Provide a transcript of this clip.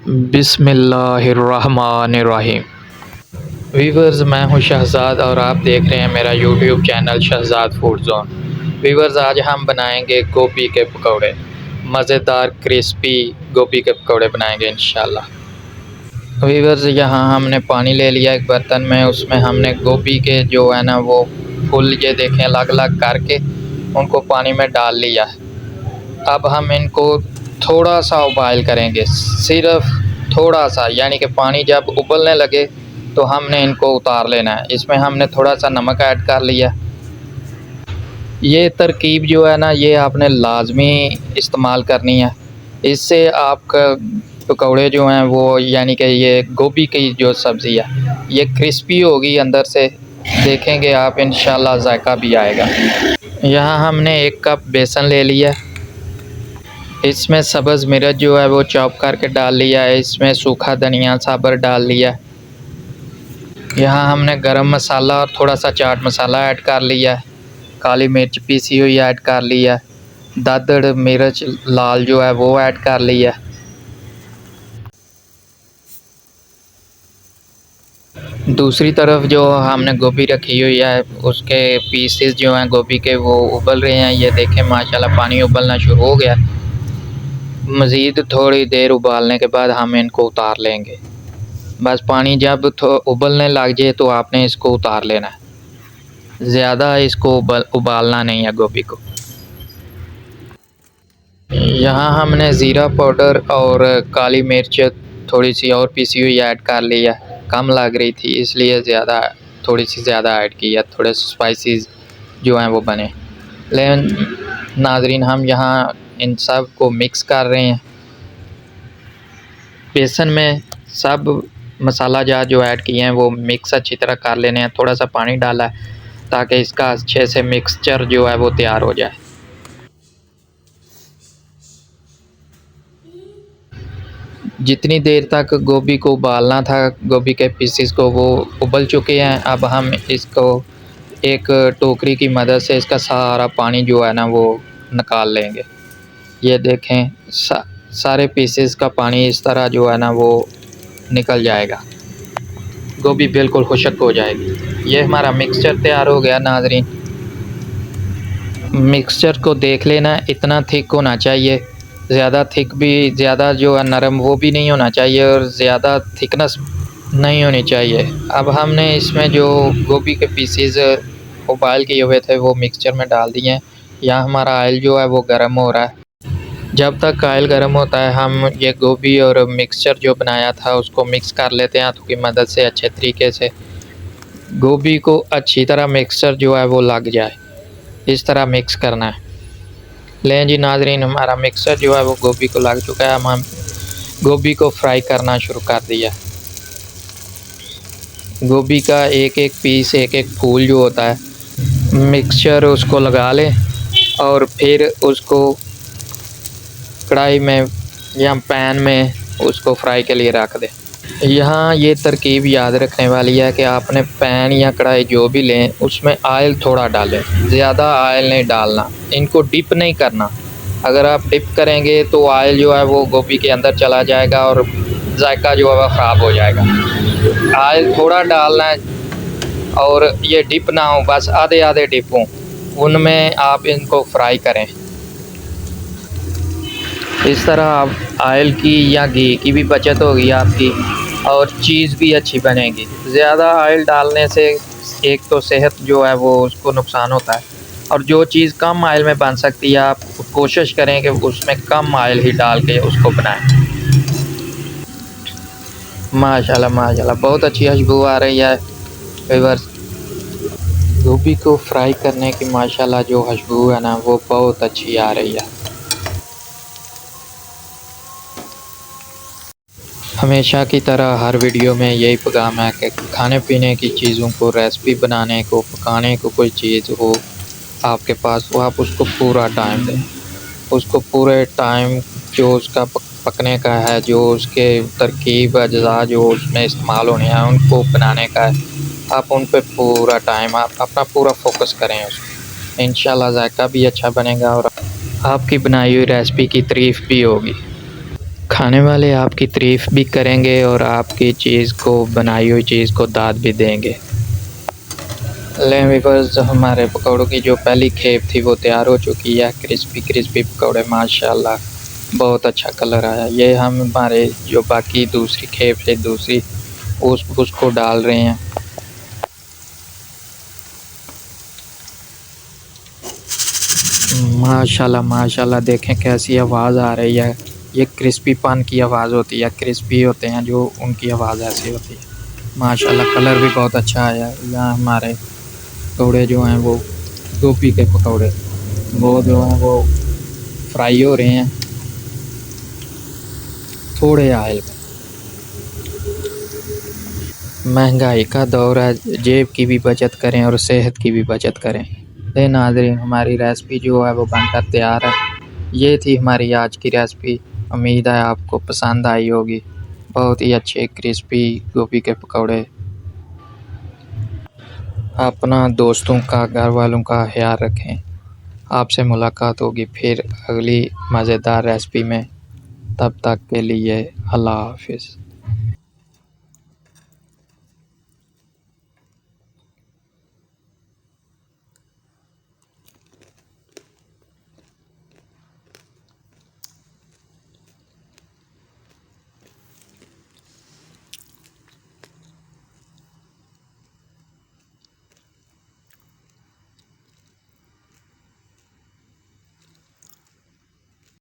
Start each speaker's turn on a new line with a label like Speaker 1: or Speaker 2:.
Speaker 1: बिस्मिल्लाहिर्रहमानिर्रहीम। वीवर्स, मैं हूं शहज़ाद और आप देख रहे हैं मेरा YouTube channel Shahzad food zone. Viewers, आज हम बनाएंगे गोभी के पकौड़े। मज़ेदार क्रिस्पी गोभी के पकौड़े बनाएंगे इंशाल्लाह। वीवर्स, यहाँ हमने पानी ले लिया एक बर्तन में, उसमें हमने गोभी के जो है ना वो फूल ये देखें अलग अलग करके उनको पानी में डाल लिया। अब हम इनको थोड़ा सा उबाइल करेंगे, सिर्फ थोड़ा सा, यानी कि पानी जब उबलने लगे तो हमने इनको उतार लेना है। इसमें हमने थोड़ा सा नमक ऐड कर लिया। ये तरकीब जो है ना ये आपने लाजमी इस्तेमाल करनी है, इससे आपका पकौड़े जो हैं वो यानी कि ये गोभी की जो सब्ज़ी है ये क्रिस्पी होगी अंदर से, देखेंगे आप इंशाल्लाह जायका भी आएगा। यहाँ हमने 1 कप बेसन ले लिया, इसमें सब्ज़ मिर्च जो है वो चॉप करके डाल लिया है, इसमें सूखा धनिया साबर डाल लिया। यहाँ हमने गरम मसाला और थोड़ा सा चाट मसाला ऐड कर लिया है, काली मिर्च पीसी हुई ऐड कर लिया, दादड़ मिर्च लाल जो है वो ऐड कर लिया। दूसरी तरफ जो हमने गोभी रखी हुई है उसके पीसेस जो हैं गोभी के वो उबल रहे हैं, ये देखें माशाल्लाह पानी उबलना शुरू हो गया। मज़ीद थोड़ी देर उबालने के बाद हम इनको उतार लेंगे। बस पानी जब उबलने लग जाए तो आपने इसको उतार लेना है, ज़्यादा इसको उबालना नहीं है गोभी को। यहाँ हमने ज़ीरा पाउडर और काली मिर्च थोड़ी सी और पीसी हुई ऐड कर लिया, कम लग रही थी इसलिए थोड़ी सी ज़्यादा ऐड की है, थोड़े स्पाइसेस जो हैं वो बने। लेकिन नाज़रीन, हम यहाँ इन सब को मिक्स कर रहे हैं। बेसन में सब मसाला जात जो ऐड किए हैं वो मिक्स अच्छी तरह कर लेने हैं। थोड़ा सा पानी डाला है ताकि इसका अच्छे से मिक्सचर जो है वो तैयार हो जाए। जितनी देर तक गोभी को उबालना था, गोभी के पीसेस को, वो उबल चुके हैं। अब हम इसको एक टोकरी की मदद से इसका सारा पानी जो है ना वो निकाल लेंगे। ये देखें सारे पीसेस का पानी इस तरह जो है ना वो निकल जाएगा, गोभी बिल्कुल खुश्क हो जाएगी। ये हमारा मिक्सचर तैयार हो गया नाज़रीन। मिक्सचर को देख लेना, इतना थिक होना चाहिए, ज़्यादा थिक भी, ज़्यादा जो है नरम वो भी नहीं होना चाहिए और ज़्यादा थिकनेस नहीं होनी चाहिए। अब हमने इसमें जो गोभी के पीसेस उबाल किए हुए थे वो मिक्सचर में डाल दिए हैं। यहाँ हमारा ऑयल जो है वो गर्म हो रहा है। जब तक ऑयल गर्म होता है हम ये गोभी और मिक्सचर जो बनाया था उसको मिक्स कर लेते हैं हाथों की मदद से, अच्छे तरीके से गोभी को अच्छी तरह मिक्सचर जो है वो लग जाए, इस तरह मिक्स करना है। लें जी नाज़रीन, हमारा मिक्सचर जो है वो गोभी को लग चुका है। हम गोभी को फ्राई करना शुरू कर दिया। गोभी का एक एक पीस, एक एक फूल जो होता है मिक्सचर उसको लगा लें और फिर उसको कढ़ाई में या पैन में उसको फ्राई के लिए रख दें। यहाँ ये तरकीब याद रखने वाली है कि आपने पैन या कढ़ाई जो भी लें उसमें ऑयल थोड़ा डालें, ज़्यादा ऑयल नहीं डालना, इनको डिप नहीं करना। अगर आप डिप करेंगे तो ऑयल जो है वो गोभी के अंदर चला जाएगा और जायका जो है वह ख़राब हो जाएगा। ऑयल थोड़ा डालना है और ये डिप ना हो, बस आधे आधे डिप हों, उनमें आप इनको फ्राई करें। इस तरह आप ऑयल की या घी की भी बचत होगी आपकी और चीज़ भी अच्छी बनेगी। ज़्यादा ऑयल डालने से एक तो सेहत जो है वो उसको नुकसान होता है, और जो चीज़ कम ऑयल में बन सकती है आप कोशिश करें कि उसमें कम ऑयल ही डाल के उसको बनाएं। माशाल्लाह माशाल्लाह, बहुत अच्छी खुशबू आ रही है व्यूअर्स। गोभी को फ्राई करने की माशाल्लाह जो खुशबू है ना वो बहुत अच्छी आ रही है। हमेशा की तरह हर वीडियो में यही पैगाम है कि खाने पीने की चीज़ों को, रेसिपी बनाने को, पकाने को कोई चीज़ हो आपके पास, वो आप उसको पूरा टाइम दें। उसको पूरे टाइम जो उसका पकने का है, जो उसके तरकीब अज़ा जो उसमें इस्तेमाल होने हैं उनको बनाने का है, आप उन पे पूरा टाइम, आप अपना पूरा फोकस करें उसमें। इंशाल्लाह जायका भी अच्छा बनेगा और आपकी बनाई हुई रेसिपी की तारीफ़ भी होगी। खाने वाले आपकी तारीफ़ भी करेंगे और आपकी चीज़ को, बनाई हुई चीज़ को दाद भी देंगे। लें व्यूअर्स, हमारे पकौड़ों की जो पहली खेप थी वो तैयार हो चुकी है। क्रिस्पी क्रिस्पी पकौड़े माशाल्लाह, बहुत अच्छा कलर आया। ये हम हमारे जो बाकी दूसरी खेप से दूसरी उसको डाल रहे हैं। माशाल्लाह माशाल्लाह, देखें कैसी आवाज़ आ रही है। ये क्रिस्पीपन की आवाज़ होती है, क्रिस्पी होते हैं जो, उनकी आवाज़ ऐसी होती है। माशाल्लाह कलर भी बहुत अच्छा आया। यहाँ हमारे पकौड़े जो हैं वो गोभी के पकौड़े, वो जो हैं वो फ्राई हो रहे हैं थोड़े ऑयल में। महंगाई का दौर है, जेब की भी बचत करें और सेहत की भी बचत करें। नाज़रीन, हमारी रेसिपी जो है वो बनकर तैयार है। ये थी हमारी आज की रेसिपी। उम्मीद है आपको पसंद आई होगी। बहुत ही अच्छे क्रिस्पी गोभी के पकौड़े। अपना, दोस्तों का, घर वालों का ख्याल रखें। आपसे मुलाकात होगी फिर अगली मज़ेदार रेसिपी में। तब तक के लिए अल्लाह हाफ़िज़।